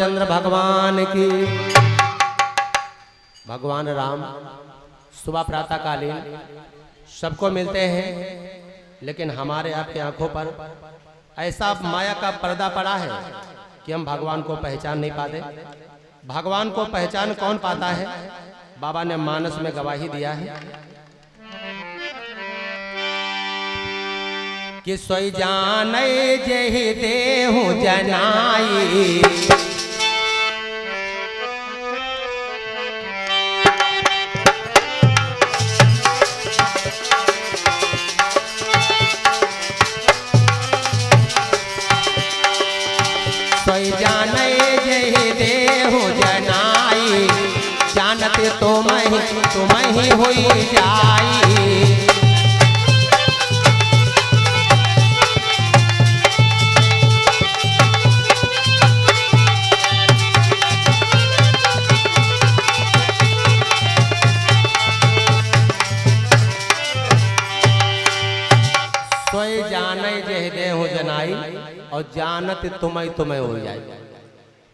रामचंद्र भगवान की। भगवान राम सुबह प्रातः कालीन सबको मिलते हैं, लेकिन हमारे आपके आंखों पर ऐसा माया का पर्दा पड़ा है कि हम भगवान को पहचान नहीं पाते। भगवान को पहचान कौन पाता है? बाबा ने मानस में गवाही दिया है कि सोई जाने जेहि देहु जनाई, सोई जाने जेहि देहु जनाई, जानते तुम ही हुई जाई। सोई जाने जेहि देहु जनाई और जानत तुम्हें हो जाए।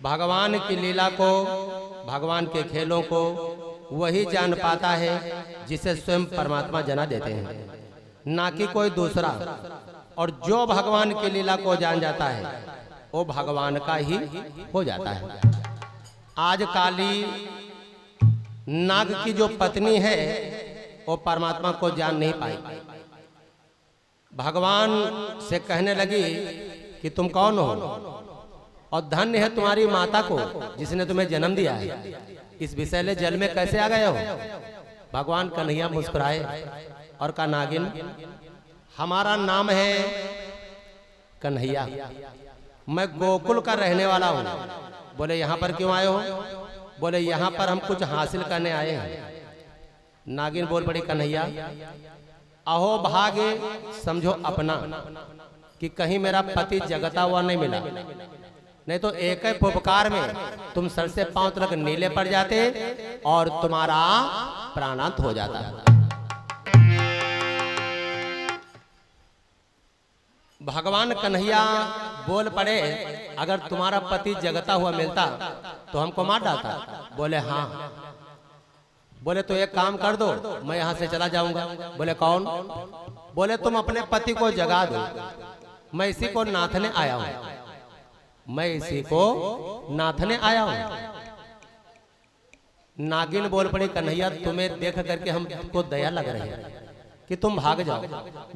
भगवान की लीला को, भगवान के खेलों को वही जान पाता है जिसे स्वयं परमात्मा जना देते हैं, ना कि कोई दूसरा। और जो भगवान की लीला को जान जाता है वो भगवान का ही हो जाता है। आज काली नाग की जो पत्नी है वो परमात्मा को जान नहीं पाई। भगवान से कहने लगी कि तुम कौन हो और धन्य है तुम्हारी माता को जिसने तुम्हें जन्म दिया है। इस विषैले जल में कैसे आ गए हो? भगवान कन्हैया मुस्कुराए और कहा, नागिन हमारा नाम है कन्हैया, मैं गोकुल का रहने वाला हूँ। बोले यहाँ पर क्यों आए हो? बोले यहाँ पर हम कुछ हासिल करने आए हैं। नागिन बोल पड़ी, कन्हैया अहो भागे समझो अपना कि कहीं मेरा पति जगता हुआ नहीं मिला, नहीं तो एक ही फुफकार में तुम सर से पांव तक नीले पड़ जाते और तुम्हारा प्राणांत हो जाता। भगवान कन्हैया बोल पड़े, अगर तुम्हारा पति जगता हुआ मिलता तो हमको मार डालता। बोले हाँ। बोले तो एक काम कर दो, मैं यहाँ से चला जाऊंगा। बोले कौन? बोले तुम अपने पति को जगा दो, मैं इसी को नाथने आया हूँ, मैं इसी को नाथने आया हूँ। नागिन बोल पड़ी, कन्हैया तुम्हें देख करके हमको दया लग रही है कि तुम भाग जाओ,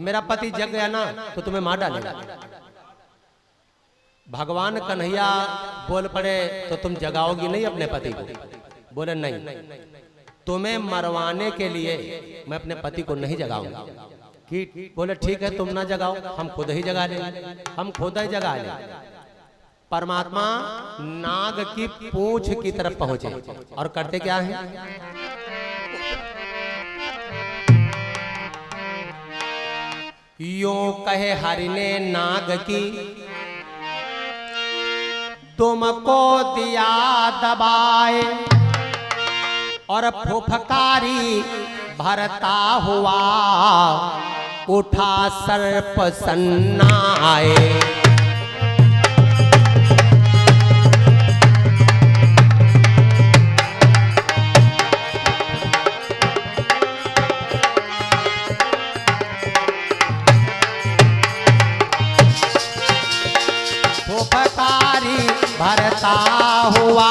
मेरा पति जग गया ना तो तुम्हें मार डालेगा। भगवान कन्हैया बोल पड़े, तो तुम जगाओगी नहीं अपने पति को? बोले नहीं, तुम्हें मरवाने के लिए मैं अपने पति को नहीं जगाऊंगा। कि बोले ठीक है, तुम ना जगाओ, हम खुद ही जगा लेंगे, हम खुद ही जगा लेंगे। परमात्मा नाग की पूंछ की तरफ पहुंचे और करते क्या है? यूं कहे हरि ने नाग की, तुमको दिया दबाए और फुफकारी भरता हुआ उठा सर्प सन्नाए। फुफकारी भरता हुआ,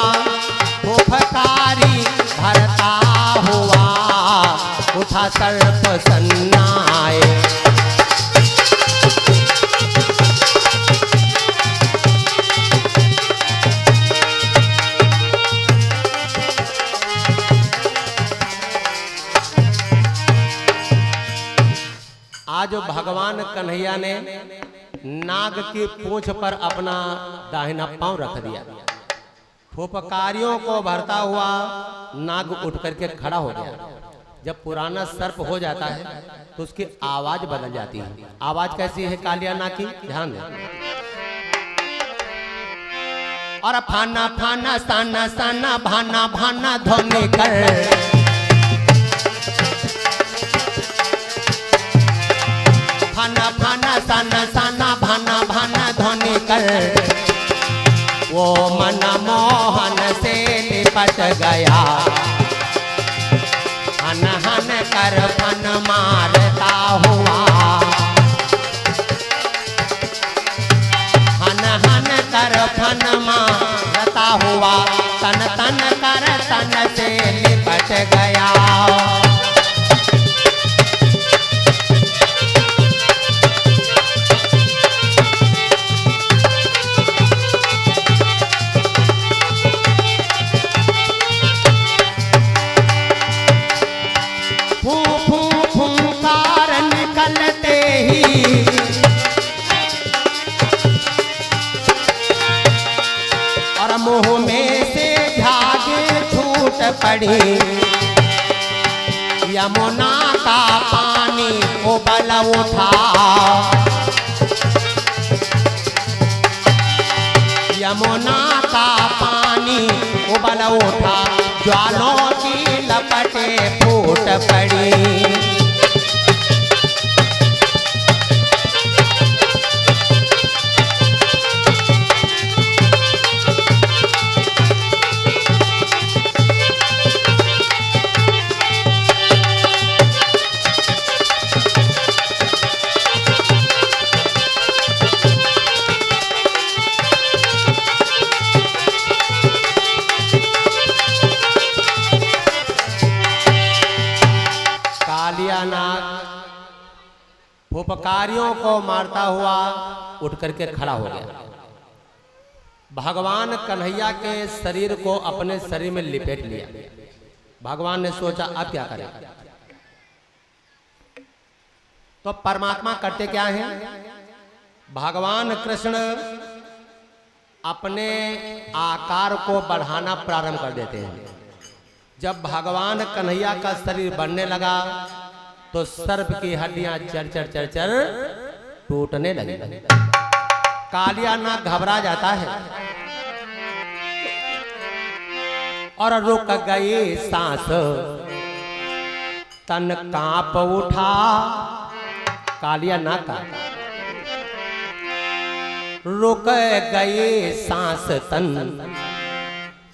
फुफकारी भरता हुआ उठा सर्प सन्नाए। आज भगवान कन्हैया ने नाग की पूंछ पर अपना दाहिना पांव रख दिया। फुफकारियों को भरता हुआ नाग उठ करके खड़ा हो गया। जब पुराना सर्प हो जाता है तो उसकी आवाज बदल जाती है। आवाज कैसी है कालिया नाग की? ध्यान दें। और फाना फाना साना साना भाना भाना ध्वनि कर, फाना फाना साना साना भाना भाना ध्वनि कर, वो मन मोह लिपट गया, हन हन कर फन मारता हुआ, हन हन कर फन मारता हुआ, तन तन कर तन से लिपट गया। मुंह में से झागे छूट पड़ी, यमुना का पानी उबल उठा, यमुना का पानी उबल उठा, ज्वालों की लपटें फूट पड़ी। उपकारियों को मारता हुआ उठ करके खड़ा हो गया। भगवान कन्हैया के शरीर को अपने शरीर में लिपेट लिया। भगवान ने सोचा अब क्या करें, तो परमात्मा करते क्या हैं, भगवान कृष्ण अपने आकार को बढ़ाना प्रारंभ कर देते हैं। जब भगवान कन्हैया का शरीर बढ़ने लगा तो सर्प की हड्डियां चर टूटने लगी। कालिया नाग घबरा जाता है और रुक गई सांस, तन कांप उठा। कालिया नाग का रुक गई सांस, तन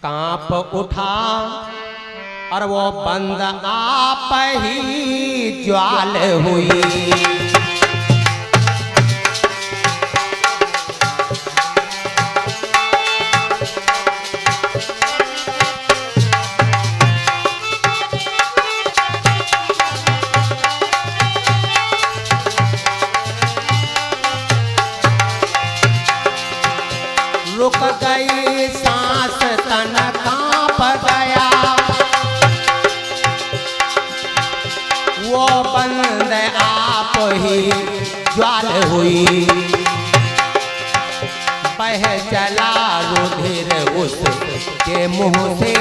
कांप उठा, और वो बंद आप ही ज्वाल हुई। रुक गई सांस, तन कांप गया, वो बंद आप ही ज्वाल हुई। बह चला रुधिर उसके मुंह से,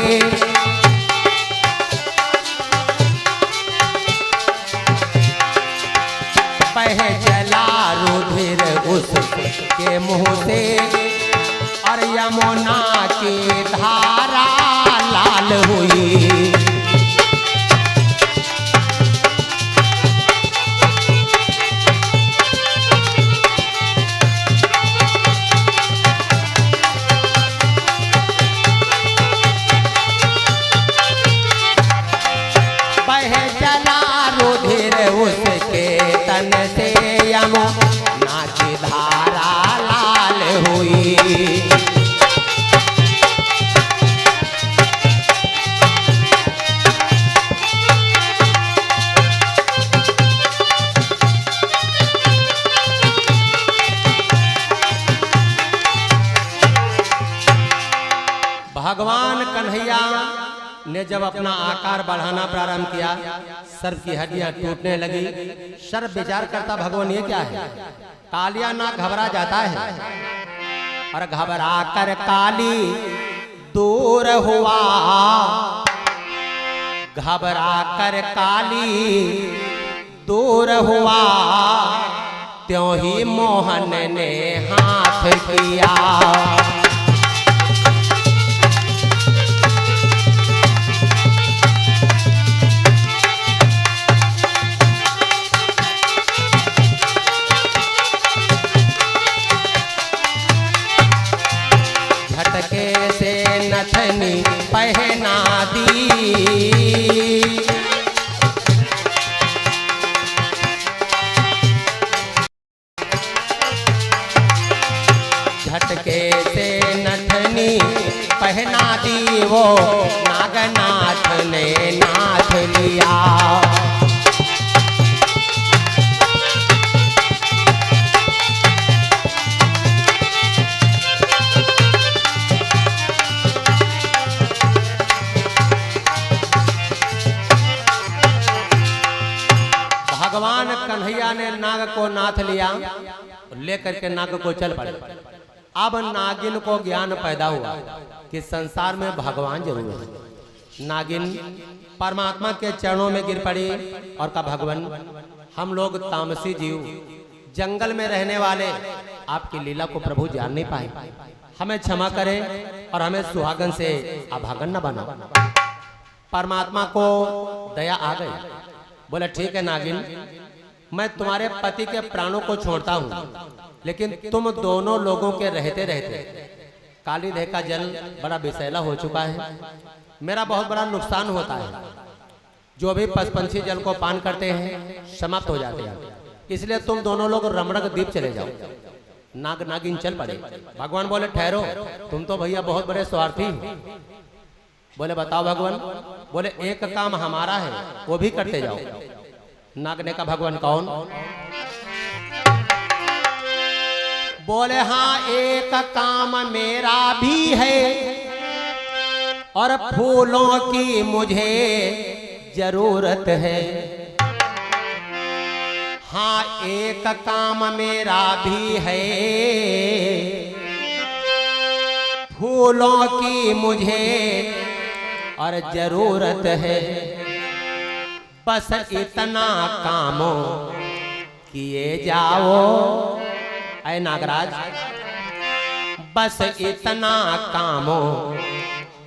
बह चला रुधिर उसके मुंह से, और यमुना की धारा लाल हुई। उसके तन से यमुना की धारा लाल हुई। भगवान कन्हैया ने जब अपना आकार बढ़ाना प्रारंभ किया, सर्प की हड्डियां टूटने लगी। सर्प विचार करता भगवान ये क्या है। कालिया नाग घबरा जाता है और घबरा कर काली दूर हुआ, घबरा कर काली दूर हुआ, त्यों ही मोहन ने हाथ किया। झटके से नथनी पहन झटके से नथनी पहना दी वो नागनाथ ने नाथ लिया। भगवान कन्हैया ने नाग को नाथ लिया, लेकर के नाग को चल पड़े। अब नागिन को ज्ञान पैदा हुआ कि संसार में भगवान जरूर है। नागिन परमात्मा के चरणों में गिर पड़ी और कहा, भगवान हम लोग तामसी जीव जंगल में रहने वाले आपकी लीला को प्रभु जान नहीं पाए, हमें क्षमा करें और हमें सुहागन से अभागन न बना। परमात्मा को दया आ गई, बोले ठीक है नागिन, मैं तुम्हारे पति के प्राणों को छोड़ता हूँ, लेकिन तुम दोनों लोगों के रहते रहते कालीदेह का जल बड़ा विषैला हो चुका है, मेरा बहुत बड़ा नुकसान होता है। जो भी पशु पंछी जल को पान करते हैं समाप्त हो जाते हैं, इसलिए तुम दोनों लोग रमणक द्वीप चले जाओ। नाग नागिन चल पड़े। भगवान बोले ठहरो, तुम तो भैया बहुत बड़े स्वार्थी। बोले बताओ भगवान। बोले एक काम हमारा है, वो भी करते जाओ। नाग ने कहा, भगवान कौन? बोले हाँ एक काम मेरा भी है और फूलों की मुझे जरूरत है। हाँ एक काम मेरा भी है, फूलों की मुझे और जरूरत है। बस इतना काम किए जाओ ऐ नागराज, बस इतना काम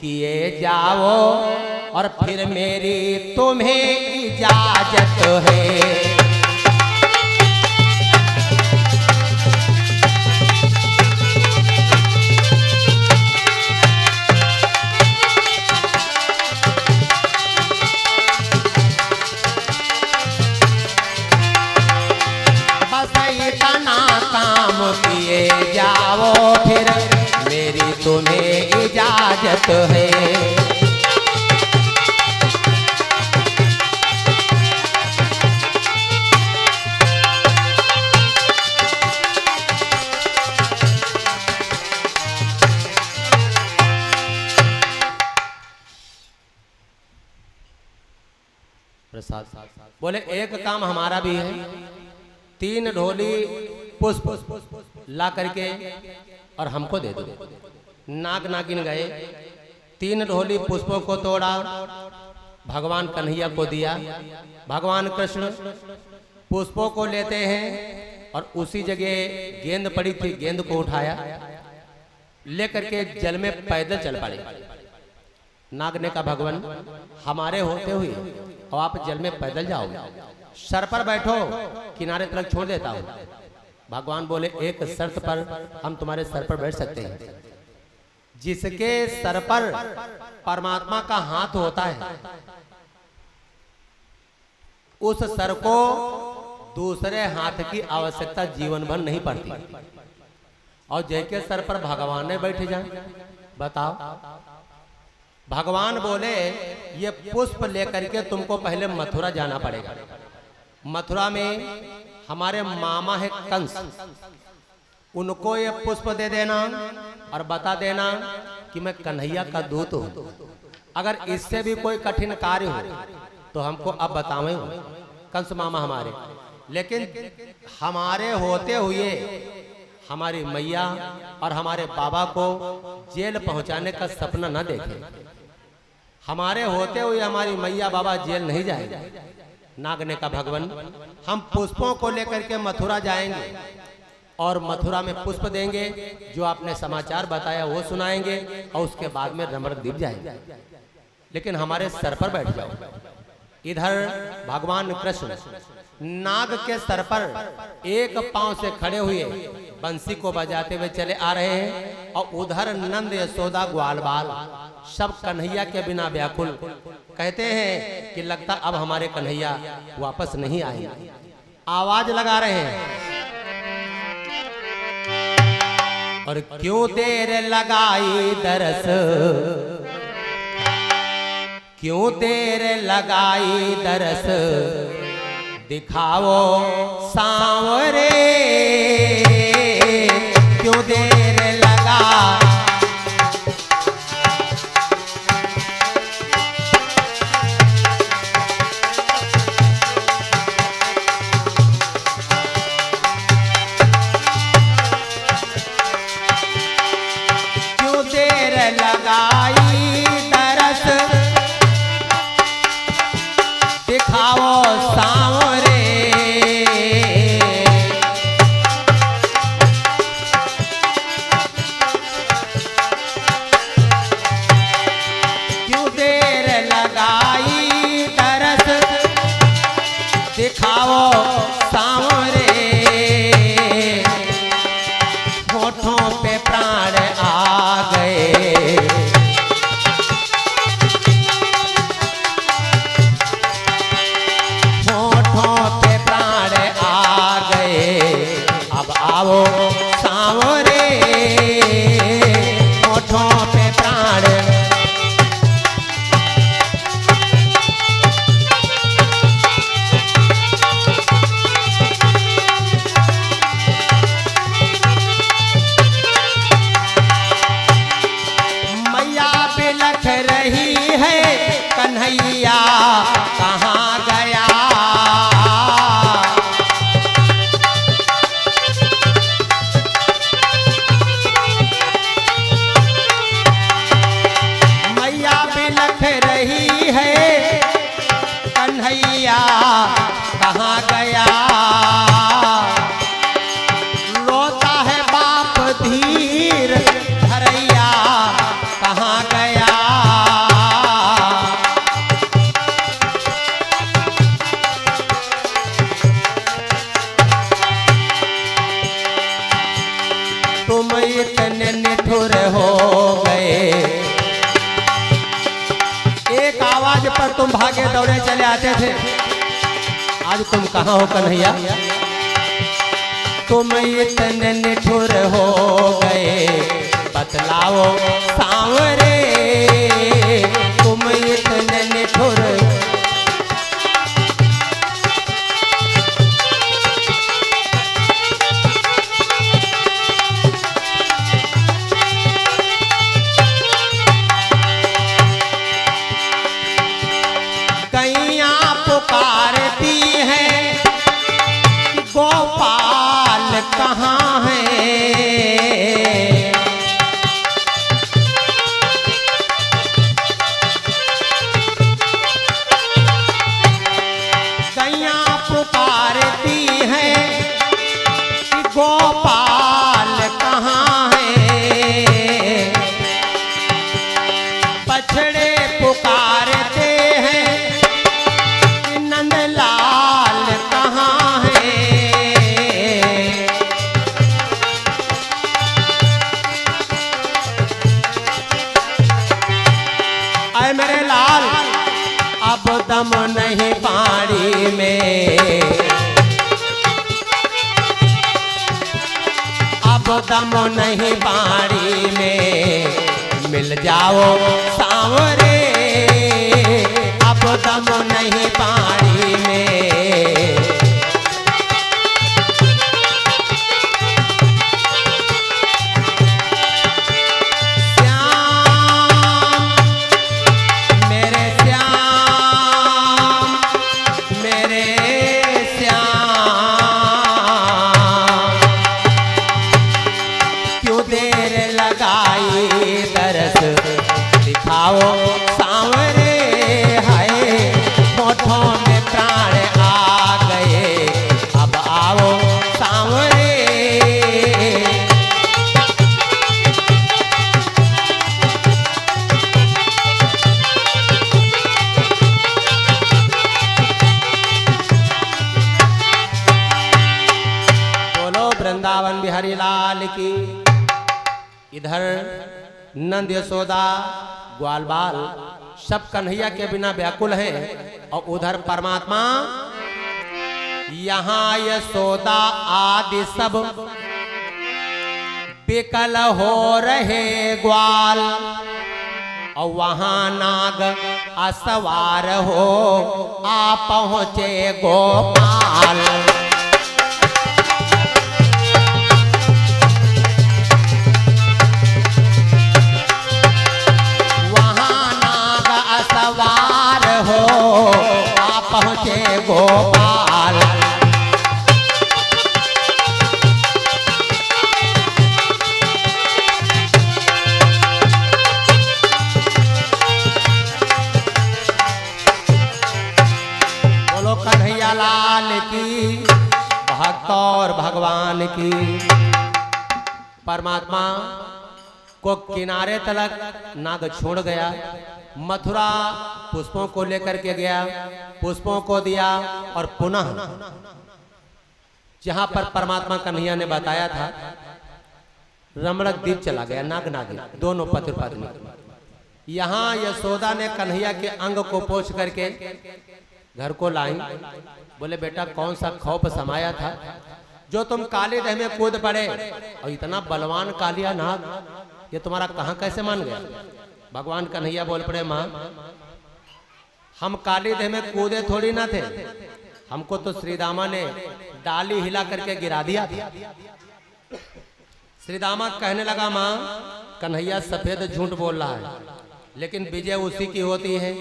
किए जाओ और फिर मेरी तुम्हें इजाजत है। किए जाओ फिर मेरी तुम्हें इजाजत है। प्रसाद बोले एक काम हमारा भी है, 3 ढोली पुष्प ला करके और हमको दे दो। नाग नागिन गए, 3 ढोली पुष्पों को तोड़ा, भगवान कन्हैया को दिया। भगवान कृष्ण पुष्पों को लेते हैं और उसी जगह गेंद पड़ी थी, गेंद को उठाया, लेकर के जल में पैदल चल पड़े। नाग ने कहा, भगवान हमारे होते हुए और आप जल में पैदल जाओगे, सर पर बैठो, किनारे तक छोड़ देता हूँ। भगवान बोले एक शर्त पर हम तुम्हारे सर पर बैठ सकते हैं, जिसके सर पर परमात्मा का हाथ होता है उस सर को दूसरे हाथ की आवश्यकता जीवन भर नहीं पड़ती। और जैके सर पर भगवान ने बैठे जाए, बताओ। भगवान बोले ये पुष्प लेकर के तुमको पहले मथुरा जाना पड़ेगा। मथुरा में हमारे मामा है कंस, उनको ये पुष्प दे देना और बता देना कि मैं कन्हैया का दूत हूँ। अगर इससे भी कोई कठिन कार्य हो तो हमको अब बतावे कंस मामा हमारे, लेकिन हमारे होते हुए हमारी मैया और हमारे बाबा को जेल पहुंचाने का सपना न देखें। हमारे होते हुए हमारी मैया बाबा जेल नहीं जाएगा। नाग ने कहा, भगवान हम पुष्पों को लेकर के मथुरा जाएंगे और मथुरा में पुष्प देंगे, जो आपने समाचार बताया वो सुनाएंगे और उसके बाद में रमणद्वीप जाएंगे, लेकिन हमारे सर पर बैठ जाओ। इधर भगवान कृष्ण नाग के सर पर एक पांव से खड़े हुए बंसी को बजाते हुए चले आ रहे हैं और उधर नंद यशोदा ग्वाल बाल सब कन्हैया के बिना व्याकुल, कहते हैं कि लगता अब हमारे कन्हैया वापस नहीं आएंगे। आवाज लगा रहे हैं, और क्यों देर लगाई दरस, क्यों देर लगाई दरस, दिखाओ सांवरे, क्यों देर लगा। क्यों देर लगाई दरस, दिखाओ सांवरे, क्यों देर लगाई दरस, दिखाओ सांवरे, होठों पे प्राण आ गए, होठों पे प्राण आ गए, अब आओ सांवरे, होठों पे प्राण। मैया बिलख रही है, कन्हैया कहाँ गया। मैया बिलख रही है, कन्हैया कहाँ गया। रोता है बाप धीर धरैया, कहाँ गया। तुम इतने निठुर हो गए, एक आवाज पर तुम भागे दौड़े चले आते थे, आज तुम कहाँ हो कन्हैया। तुम इतने निठुर हो गए, बतलाओ सांवरे, तुम इतने निठुर। गैया पुकारती है, गोपाल कहाँ है। गैया पुकारती है कि गोपाल कहाँ है। बछड़े पुकारते हैं कि नंदलाल कहाँ है। अरे मेरे लाल, अब दम नहीं पानी में, अब दम नहीं पानी में, मिल जाओ सांवरे, अब दम नहीं पानी में। दिखाओ सांवरे, हाय होठों में प्राण आ गए, अब आओ सांवरे। बोलो वृंदावन बिहारी लाल की। इधर नंद यशोदा ग्वाल बाल सब कन्हैया के बिना व्याकुल हैं, और उधर परमात्मा यहाँ यशोदा आदि सब बिकल हो रहे ग्वाल और वहां नाग असवार हो आ पहुंचे गोपाल। वहां नाग असवार हो आ पहुंचे गोपाल। कन्हैया लाल की, भक्त और भगवान की। परमात्मा को किनारे तलक नाग छोड़ गया। मथुरा पुष्पों को लेकर के गया, पुष्पों को दिया और पुनः जहां पर परमात्मा कन्हैया ने बताया था रमणक द्वीप चला गया। नाग नागिन दोनों पति पत्नी। यहां यशोदा ने कन्हैया के अंग को पोंछ करके घर को लाई। बोले बेटा कौन सा खौफ समाया था जो तुम काली दह में कूद पड़े, और इतना बलवान कालिया नाग ये तुम्हारा कहां कैसे मान गया। भगवान कन्हैया बोल पड़े माँ हम काली दह में कूदे थोड़ी ना थे, हमको तो श्रीदामा ने डाली हिला करके गिरा दिया था। श्रीदामा कहने लगा माँ कन्हैया सफेद झूठ बोल रहा है, लेकिन विजय उसी की होती है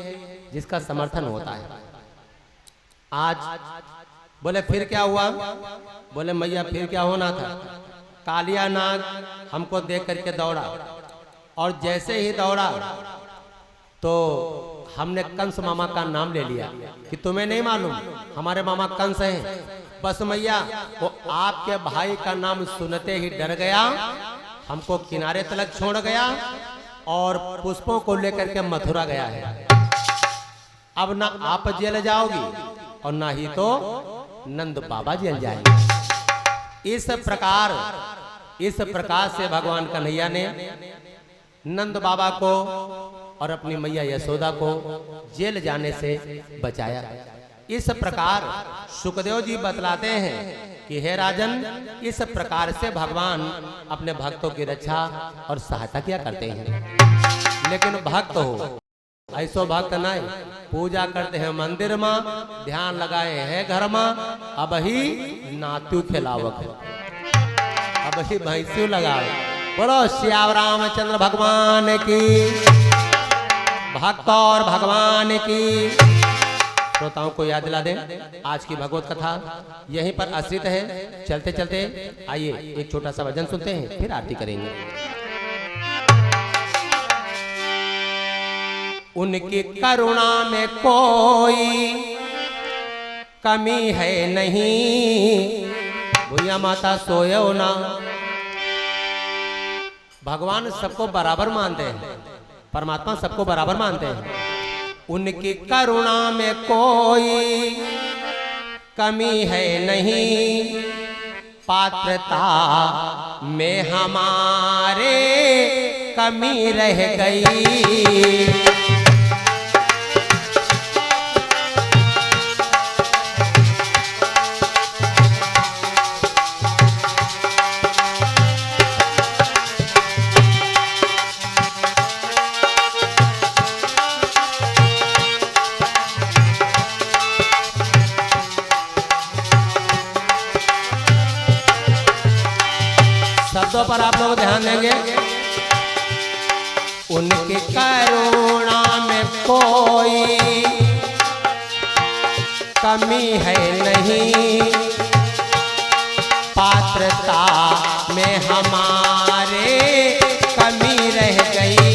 जिसका समर्थन होता है। आज बोले फिर क्या हुआ। बोले मैया फिर क्या होना था। कालिया नाग हमको देख करके दौड़ा, और जैसे ही दौड़ा तो हमने कंस मामा का नाम ले लिया कि तुम्हें नहीं मालूम हमारे मामा कंस हैं। बस मैया वो आपके भाई का नाम सुनते ही डर गया, हमको किनारे तलक छोड़ गया और पुष्पों को लेकर के मथुरा गया है। अब ना आप जेल जाओगी और ना ही तो नंद बाबा जेल जाएंगे। इस प्रकार से भगवान कन्हैया ने नंद बाबा को और अपनी मैया यशोदा को जेल जाने से बचाया। इस प्रकार सुखदेव जी बतलाते हैं कि हे राजन इस प्रकार से भगवान अपने भक्तों की रक्षा और सहायता किया करते हैं। लेकिन भक्त हो ऐसो भक्त नहीं, पूजा करते हैं मंदिर में, ध्यान लगाए हैं घर में, अब ही नातू खिलावक है, अब ही भैंसू लगाओ। बोलो श्याम रामचंद्र भगवान की, भक्त और भगवान की। श्रोताओं को याद दिला दें आज की भगवत कथा यहीं पर आश्रित है। चलते चलते आइए एक छोटा सा भजन सुनते हैं, फिर आरती करेंगे। उनकी करुणा में कोई कमी है नहीं, भैया माता सोयो ना। भगवान सबको बराबर मानते हैं, परमात्मा सबको बराबर मानते हैं। उनकी करुणा में कोई कमी है नहीं, पात्रता में हमारे कमी रह गई। शब्दों पर आप लोग ध्यान देंगे। उनकी करुणा में कोई कमी है नहीं, पात्रता में हमारे कमी रह गई।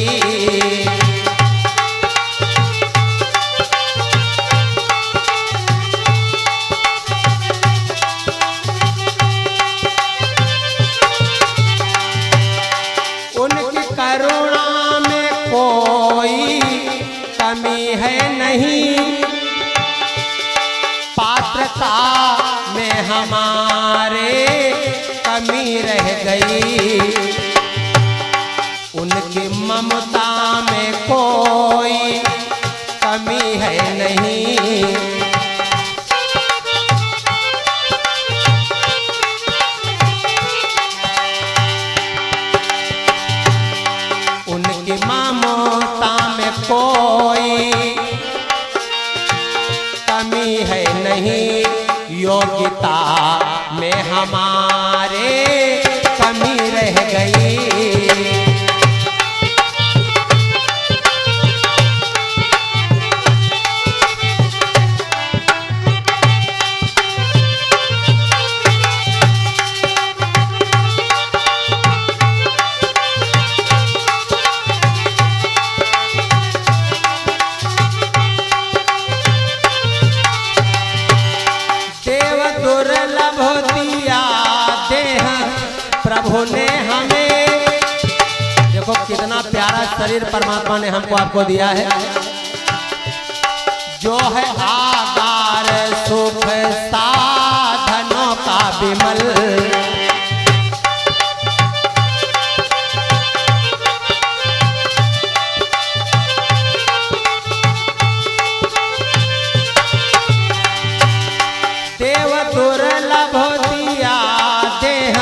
करुणा में कोई कमी है नहीं, पात्रता में हमारे कमी रह गई। उनकी ममता में कोई कमी है नहीं, ने हमें, देखो कितना प्यारा शरीर परमात्मा ने हमको आपको दिया है, जो है आगार सुख साधनों का विमल। देव दुर्लभ दिया देह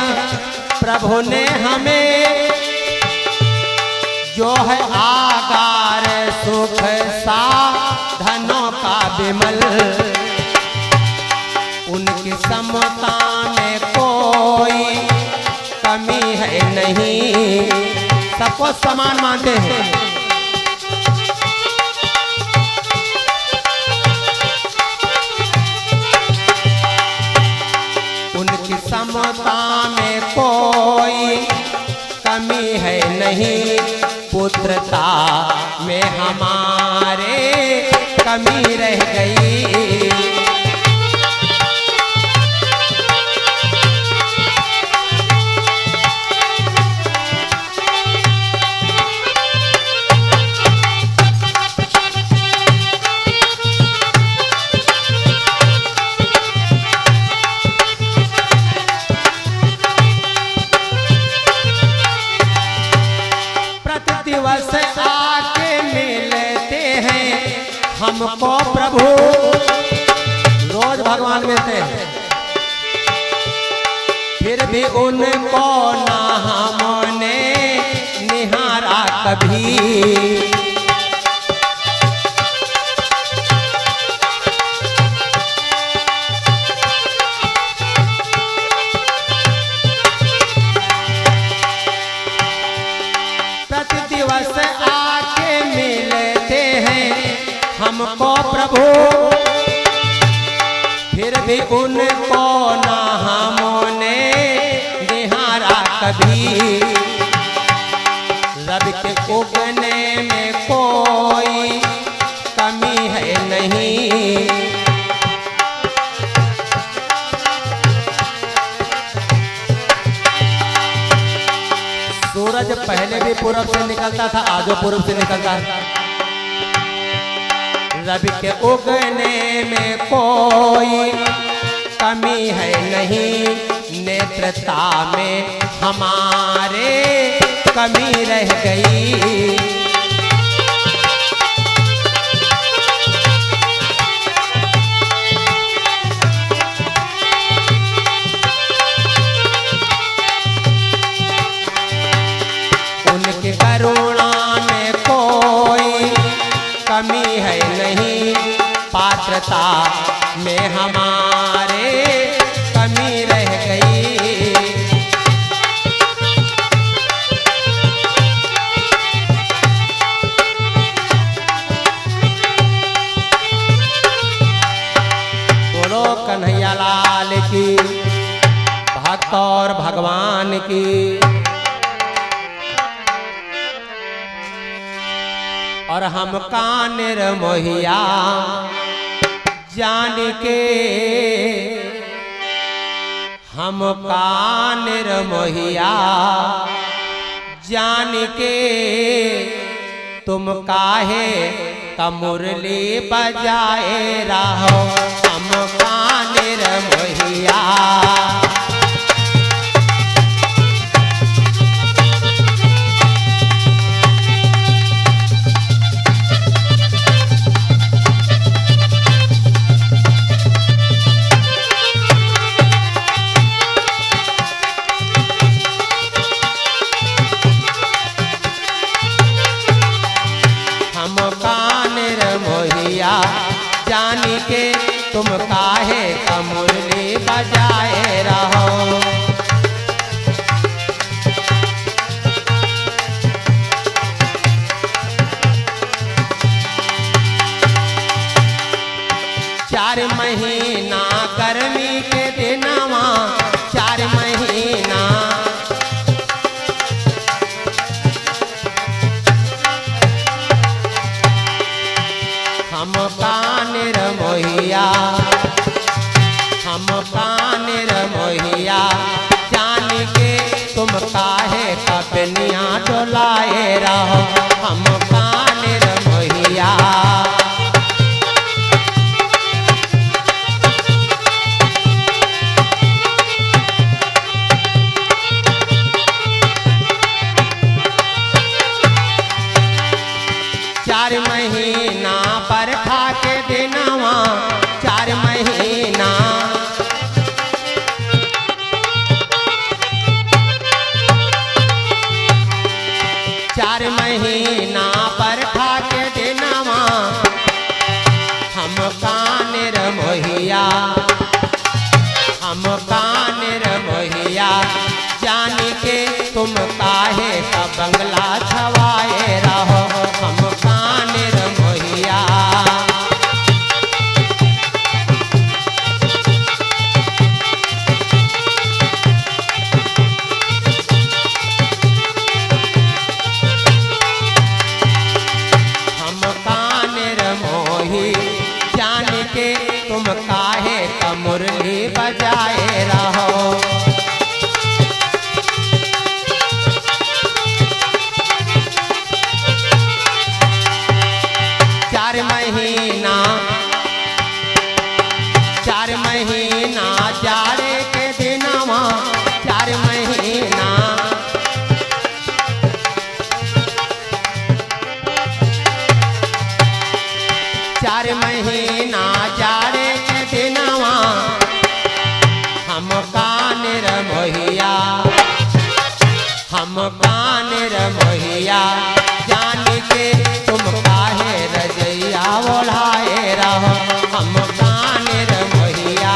प्रभु ने हमें, जो है आगार सुख साधनों का विमल। उनकी समता में कोई कमी है नहीं, सबको समान मानते हैं। उनकी समता में कोई कमी है नहीं, पुत्रता में हमारे कमी रह गई। दिवस आके मिलते हैं हमको प्रभु, रोज भगवान मिलते हैं, फिर भी उनको ना हमने निहारा कभी। दिवस आके मिलते हैं हमको प्रभु, फिर भी उनको ना हमने निहारा कभी। रब के उगने में कोई कमी है नहीं, सूरज पहले भी पूरब से निकलता था, आजो पूर्व से निकलता है। रवि के उगने में कोई कमी है नहीं, नेत्रता में हमारे कमी रह गई। उनकी करुणा में कोई कमी है नहीं, पात्रता में हमारे कमी रह गई। बोलो कन्हैया लाल की, भक्त और भगवान की। और हम का निर्मोहिया जान के, हम का निर्मोहिया जान के, तुम काहे का मुरली बजाए रहो, हम का निर्मोहिया। हम का निर्मोहिया जान के, तुम काहे का मुरली बजाए रहो। काहे कपनिया डोलाए रहो हम कानिर मोहिया। चार महीना बरखा के दिनवा, 4 महीना, चार महीना बरखा के दिनवा हम कानिर मोहिया, हम कानिर मोहिया। जान के तुम काहे का बंगला छवाए रहो हम कानिर मोहिया। हम कानिर मोही, जान के तुम काहे का मुरली बजाए रहो। 4 महीना, 4 महीना जाड़े के दिनवा, 4 महीना, 4 महीना जाड़े के दिनवा हम कानिर मोहिया, हम कानिर मोहिया। जान के तुम काहे रजैया ओढ़ाए रहो हम कानिर मोहिया।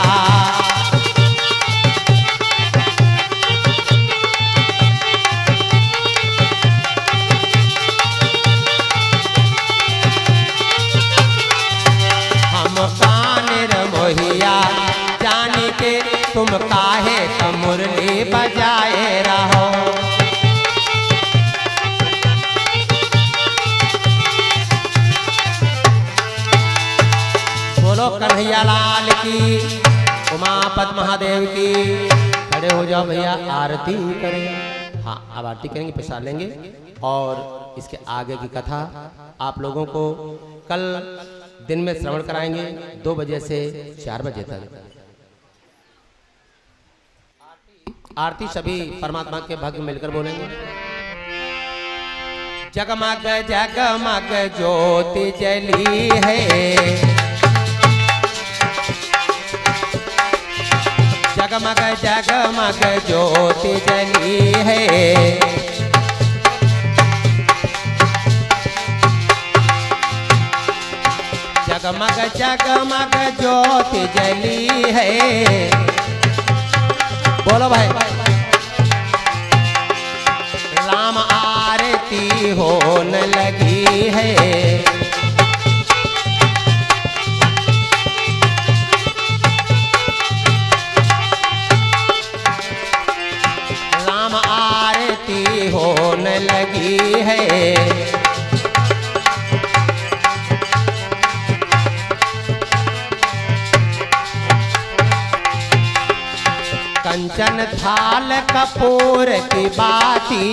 हम कानिर मोहिया, जान के तुम काहे का मुरली बजाए रहो। बोलो कन्हैया लाल की, उमापत महादेव की। खड़े हो जाओ भैया, आरती करें। हाँ, अब आरती करेंगे, प्रसाद लेंगे और इसके आगे की कथा आप लोगों को कल दिन में श्रवण कराएंगे 2 बजे से 4 बजे तक। आरती सभी परमात्मा के भक्त मिलकर बोलेंगे। जगमग जगमग ज्योति जली है, जगमग जगमग ज्योति जली है। जगमग जगमग ज्योति जली है। बोलो भाई। राम आरती होने लगी है। राम आरती होने लगी है। कंचन थाल कपूर की बाती,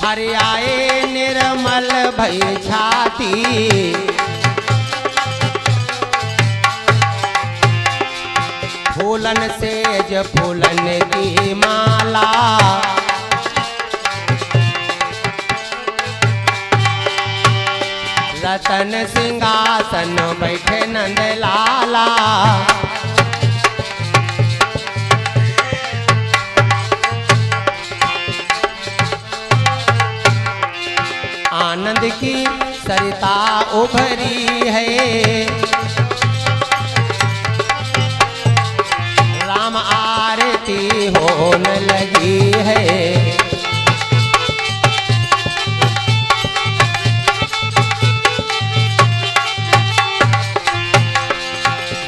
हरियाए निर्मल भई छाती। फूलन सेज फूलन की माला, रतन सिंहासन बैठे नंद लाला। आनंद की सरिता उभरी है। राम आरती होने लगी है।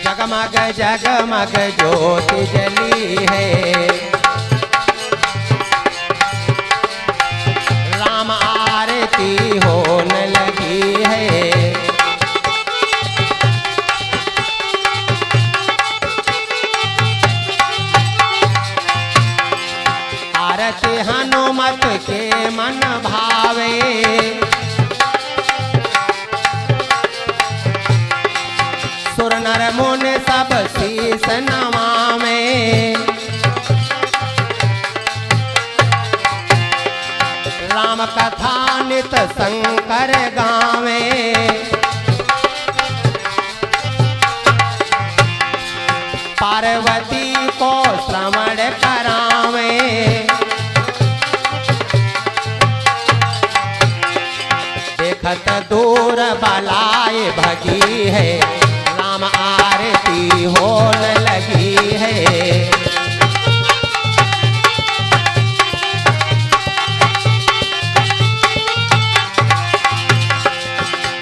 जगमग जगमग ज्योति जली है। राम आरती होने लगी है। आरती हनुमत के मन भावे, सुर नर मुनि सब शीस नमावे। राम कथा नित शंकर गावे, पार्वती को श्रवण करावे। देखत दूर बलाए भगी है, राम आरती होने लगी है।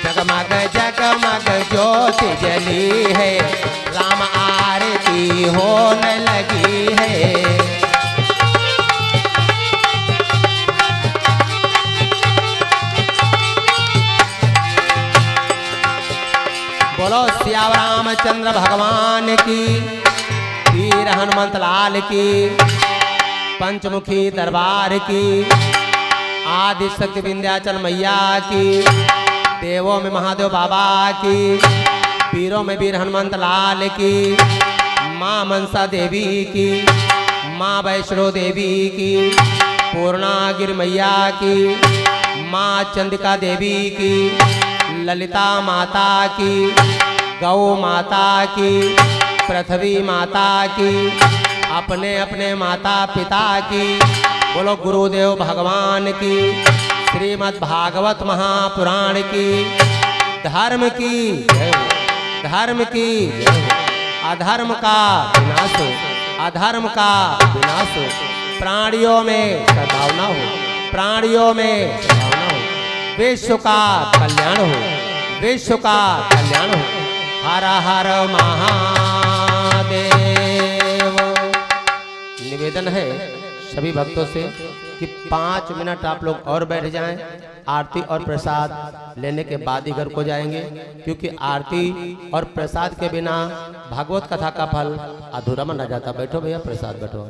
जगमग जगमग ज्योति जली है, राम आरती होने लगी है। बोलो सियावर रामचंद्र भगवान की, वीर हनुमंत लाल की, पंचमुखी दरबार की, आदि शक्ति विंध्याचल मैया की, देवों में महादेव बाबा की, पीरों में वीर हनुमंत लाल की, माँ मनसा देवी की, माँ वैष्णो देवी की, पूर्णागिरि मैया की, माँ चंडिका देवी की, ललिता माता की, गौ माता की, पृथ्वी माता की, अपने अपने माता पिता की। बोलो गुरुदेव भगवान की, श्रीमद् भागवत महापुराण की, धर्म की जय हो, धर्म की जय हो। अधर्म का विनाश हो, अधर्म का विनाश हो, प्राणियों में सद्भावना हो, प्राणियों में सद्भावना हो, विश्व का कल्याण हो, विश्व का कल्याण हो। हर हर महादेव। निवेदन है सभी भक्तों से कि 5 मिनट आप लोग और बैठ जाएं, आरती और प्रसाद लेने के बाद ही घर को जाएंगे, क्योंकि आरती और प्रसाद के बिना भागवत कथा का फल अधूरा माना जाता। बैठो भैया, प्रसाद बैठो।